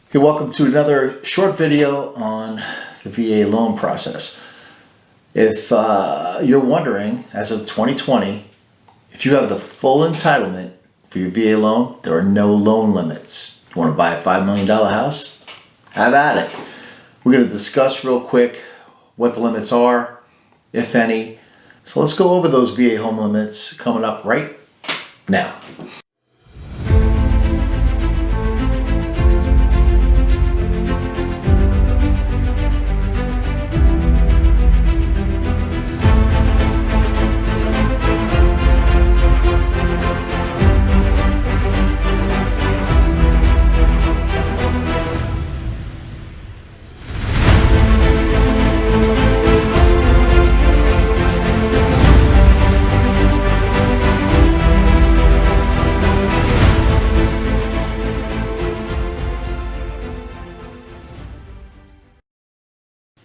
Okay, welcome to another short video on the VA loan process. If you're wondering, as of 2020, if you have the full entitlement for your VA loan, there are no loan limits. You want to buy a $5 million house? Have at it. We're going to discuss real quick what the limits are, if any. So let's go over those VA home limits coming up right now.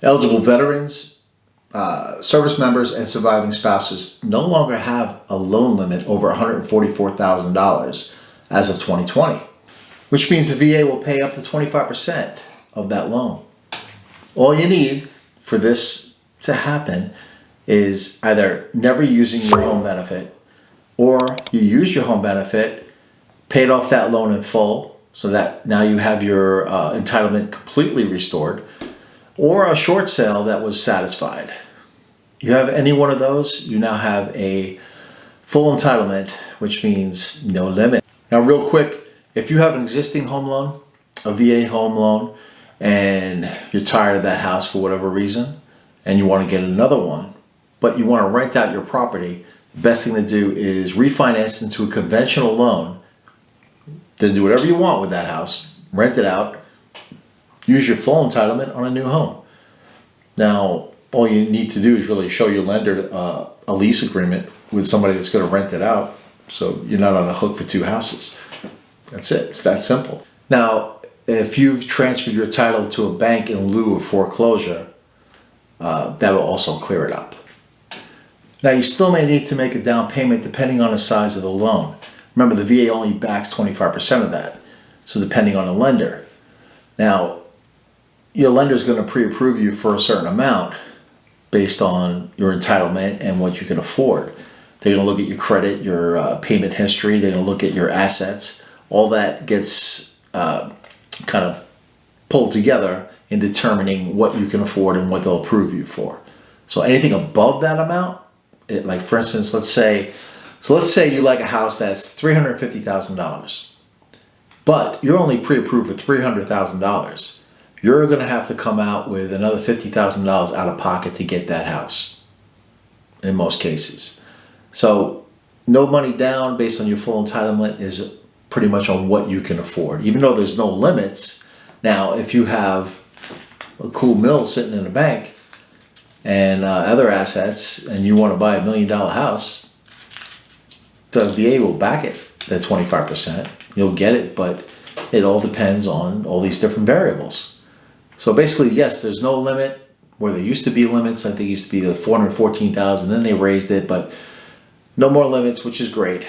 Eligible veterans, service members, and surviving spouses no longer have a loan limit over $144,000 as of 2020, which means the VA will pay up to 25% of that loan. All you need for this to happen is either never using your home benefit, or you use your home benefit, paid off that loan in full, so that now you have your entitlement completely restored, or a short sale that was satisfied. You have any one of those, you now have a full entitlement, which means no limit. Now real quick, if you have an existing home loan, a VA home loan, and you're tired of that house for whatever reason, and you want to get another one, but you want to rent out your property, the best thing to do is refinance into a conventional loan, then do whatever you want with that house, rent it out, use your full entitlement on a new home. Now, all you need to do is really show your lender a lease agreement with somebody that's going to rent it out, so you're not on the hook for two houses. That's it. It's that simple. Now, if you've transferred your title to a bank in lieu of foreclosure, that will also clear it up. Now, you still may need to make a down payment depending on the size of the loan. Remember, the VA only backs 25% of that, so depending on the lender. Now, your lender is going to pre-approve you for a certain amount based on your entitlement and what you can afford. They're going to look at your credit, your payment history. They're going to look at your assets. All that gets kind of pulled together in determining what you can afford and what they'll approve you for. So anything above that amount, like for instance, let's say you like a house that's $350,000, but you're only pre-approved for $300,000. You're going to have to come out with another $50,000 out of pocket to get that house, in most cases. So no money down based on your full entitlement is pretty much on what you can afford, even though there's no limits. Now, if you have a cool mill sitting in a bank and other assets, and you want to buy $1 million house, the VA will back it at 25%. You'll get it, but it all depends on all these different variables. So basically, yes, there's no limit where there used to be limits. I think it used to be $414,000, then they raised it, but no more limits, which is great.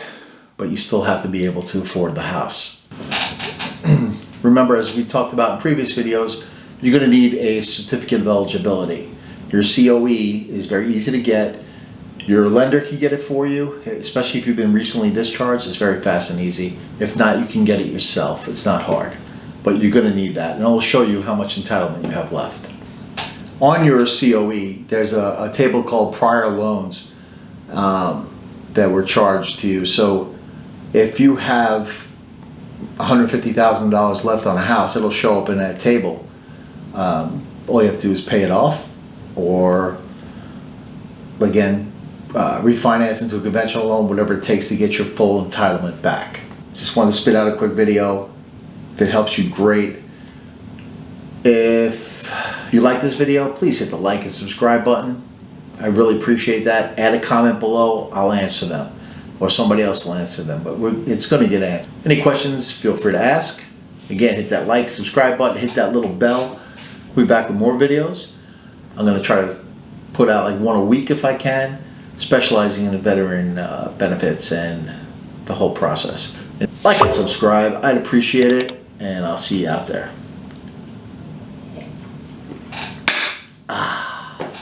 But you still have to be able to afford the house. Remember, as we talked about in previous videos, you're going to need a certificate of eligibility. Your COE is very easy to get. Your lender can get it for you, especially if you've been recently discharged. It's very fast and easy. If not, you can get it yourself. It's not hard. But you're going to need that, and I'll show you how much entitlement you have left. On your COE, there's a table called prior loans that were charged to you. So if you have $150,000 left on a house, it'll show up in that table. All you have to do is pay it off, or again, refinance into a conventional loan, whatever it takes to get your full entitlement back. Just wanted to spit out a quick video. If it helps you, great. If you like this video, please hit the like and subscribe button. I really appreciate that. Add a comment below. I'll answer them, or somebody else will answer them, but it's going to get answered. Any questions, feel free to ask. Again, hit that like, subscribe button, hit that little bell. We'll be back with more videos. I'm going to try to put out like one a week if I can, specializing in the veteran benefits and the whole process. Like and subscribe, I'd appreciate it, and I'll see you out there.